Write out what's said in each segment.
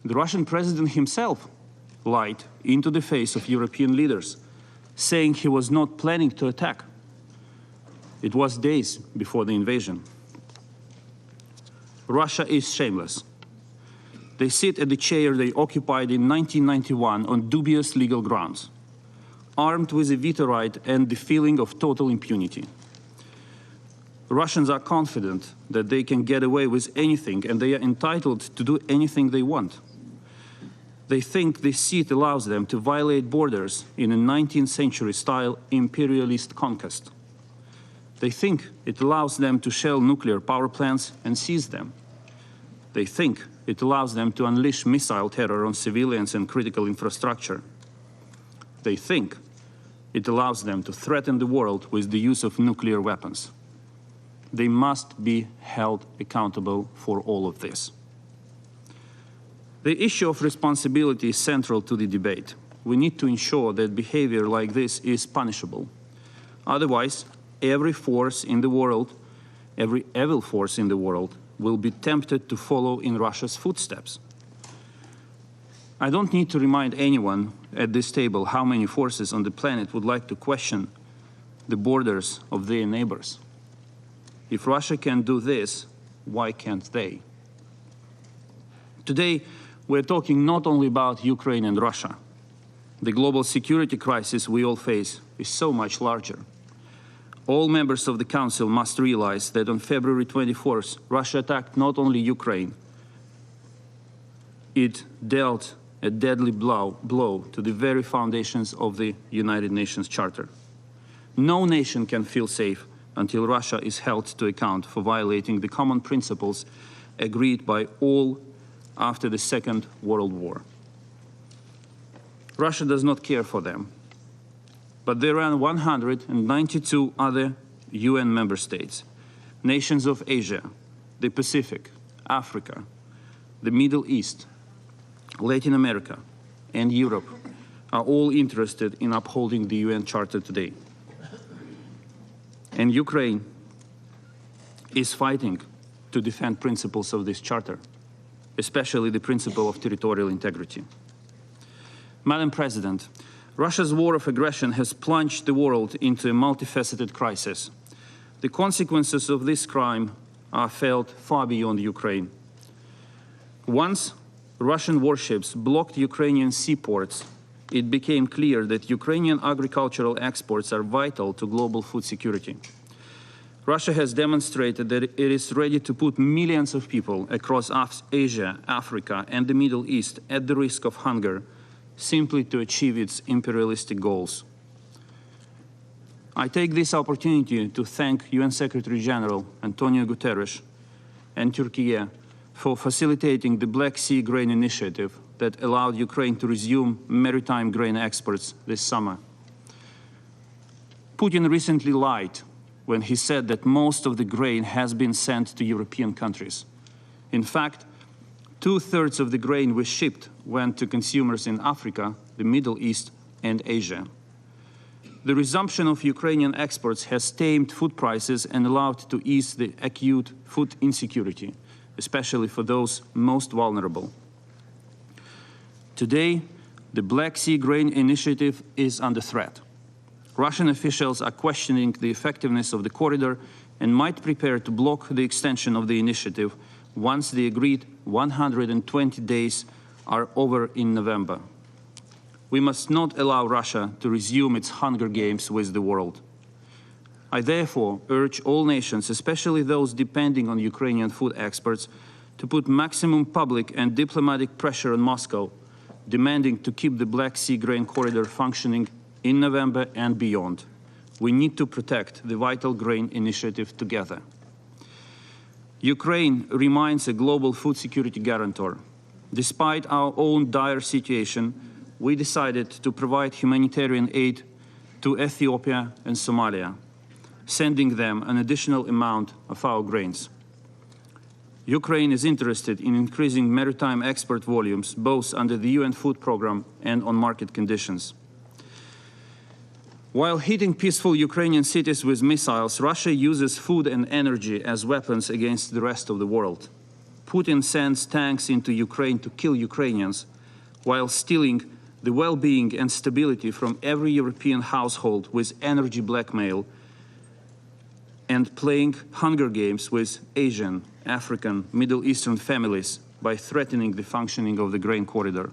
The Russian president himself lied into the face of European leaders, saying he was not planning to attack. It was days before the invasion. Russia is shameless. They sit at the chair they occupied in 1991 on dubious legal grounds, armed with a veto right and the feeling of total impunity. Russians are confident that they can get away with anything and they are entitled to do anything they want. They think this seat allows them to violate borders in a 19th century style imperialist conquest. They think it allows them to shell nuclear power plants and seize them. They think it allows them to unleash missile terror on civilians and critical infrastructure. They think it allows them to threaten the world with the use of nuclear weapons. They must be held accountable for all of this. The issue of responsibility is central to the debate. We need to ensure that behavior like this is punishable. Otherwise, every force in the world, every evil force in the world, will be tempted to follow in Russia's footsteps. I don't need to remind anyone at this table how many forces on the planet would like to question the borders of their neighbors. If Russia can do this, why can't they? Today, we're talking not only about Ukraine and Russia. The global security crisis we all face is so much larger. All members of the Council must realize that on February 24th, Russia attacked not only Ukraine, it dealt a deadly blow to the very foundations of the United Nations Charter. No nation can feel safe until Russia is held to account for violating the common principles agreed by all after the Second World War. Russia does not care for them, but there are 192 other UN member states, nations of Asia, the Pacific, Africa, the Middle East, Latin America, and Europe are all interested in upholding the UN Charter today. And Ukraine is fighting to defend principles of this charter, especially the principle of territorial integrity. Madam President, Russia's war of aggression has plunged the world into a multifaceted crisis. The consequences of this crime are felt far beyond Ukraine. Once Russian warships blocked Ukrainian seaports, it became clear that Ukrainian agricultural exports are vital to global food security. Russia has demonstrated that it is ready to put millions of people across Asia, Africa, and the Middle East at the risk of hunger simply to achieve its imperialistic goals. I take this opportunity to thank UN Secretary General Antonio Guterres and Turkey for facilitating the Black Sea Grain Initiative that allowed Ukraine to resume maritime grain exports this summer. Putin recently lied when he said that most of the grain has been sent to European countries. In fact, 2/3 of the grain we shipped went to consumers in Africa, the Middle East, and Asia. The resumption of Ukrainian exports has tamed food prices and allowed to ease the acute food insecurity, especially for those most vulnerable. Today, the Black Sea Grain Initiative is under threat. Russian officials are questioning the effectiveness of the corridor and might prepare to block the extension of the initiative once the agreed 120 days are over in November. We must not allow Russia to resume its hunger games with the world. I therefore urge all nations, especially those depending on Ukrainian food exports, to put maximum public and diplomatic pressure on Moscow, demanding to keep the Black Sea Grain Corridor functioning in November and beyond. We need to protect the vital grain initiative together. Ukraine remains a global food security guarantor. Despite our own dire situation, we decided to provide humanitarian aid to Ethiopia and Somalia, sending them an additional amount of our grains. Ukraine is interested in increasing maritime export volumes, both under the UN Food Programme and on market conditions. While hitting peaceful Ukrainian cities with missiles, Russia uses food and energy as weapons against the rest of the world. Putin sends tanks into Ukraine to kill Ukrainians while stealing the well-being and stability from every European household with energy blackmail and playing Hunger Games with Asian, African, Middle Eastern families by threatening the functioning of the grain corridor.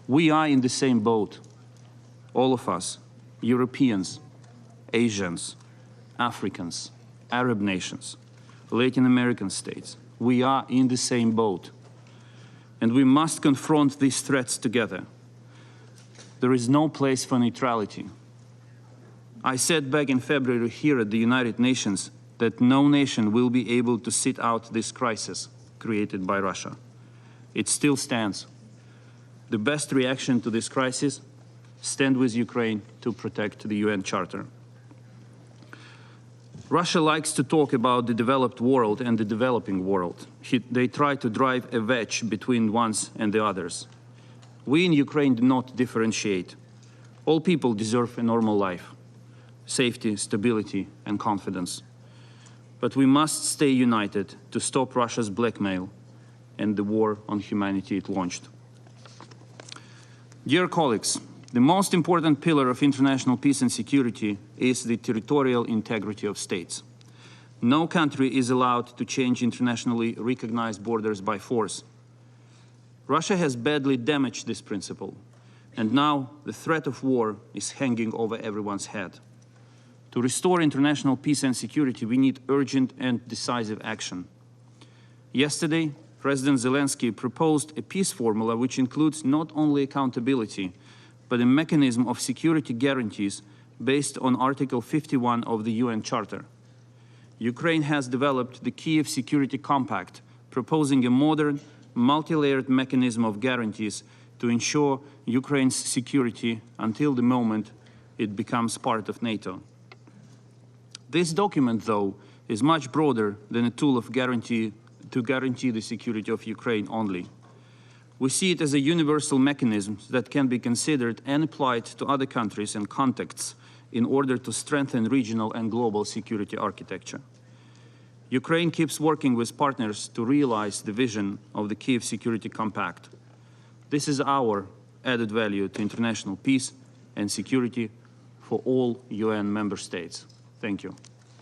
We are in the same boat, all of us, Europeans, Asians, Africans, Arab nations, Latin American states. We are in the same boat, and we must confront these threats together. There is no place for neutrality. I said back in February here at the United Nations that no nation will be able to sit out this crisis created by Russia. It still stands. The best reaction to this crisis: stand with Ukraine to protect the UN Charter. Russia likes to talk about the developed world and the developing world. They try to drive a wedge between ones and the others. We in Ukraine do not differentiate. All people deserve a normal life, safety, stability, and confidence. But we must stay united to stop Russia's blackmail and the war on humanity it launched. Dear colleagues, the most important pillar of international peace and security is the territorial integrity of states. No country is allowed to change internationally recognized borders by force. Russia has badly damaged this principle, and now the threat of war is hanging over everyone's head. To restore international peace and security, we need urgent and decisive action. Yesterday, President Zelensky proposed a peace formula which includes not only accountability, but a mechanism of security guarantees based on Article 51 of the UN Charter. Ukraine has developed the Kiev Security Compact, proposing a modern, multi-layered mechanism of guarantees to ensure Ukraine's security until the moment it becomes part of NATO. This document, though, is much broader than a tool of guarantee the security of Ukraine only. We see it as a universal mechanism that can be considered and applied to other countries and contexts in order to strengthen regional and global security architecture. Ukraine keeps working with partners to realize the vision of the Kiev Security Compact. This is our added value to international peace and security for all UN member states. Thank you.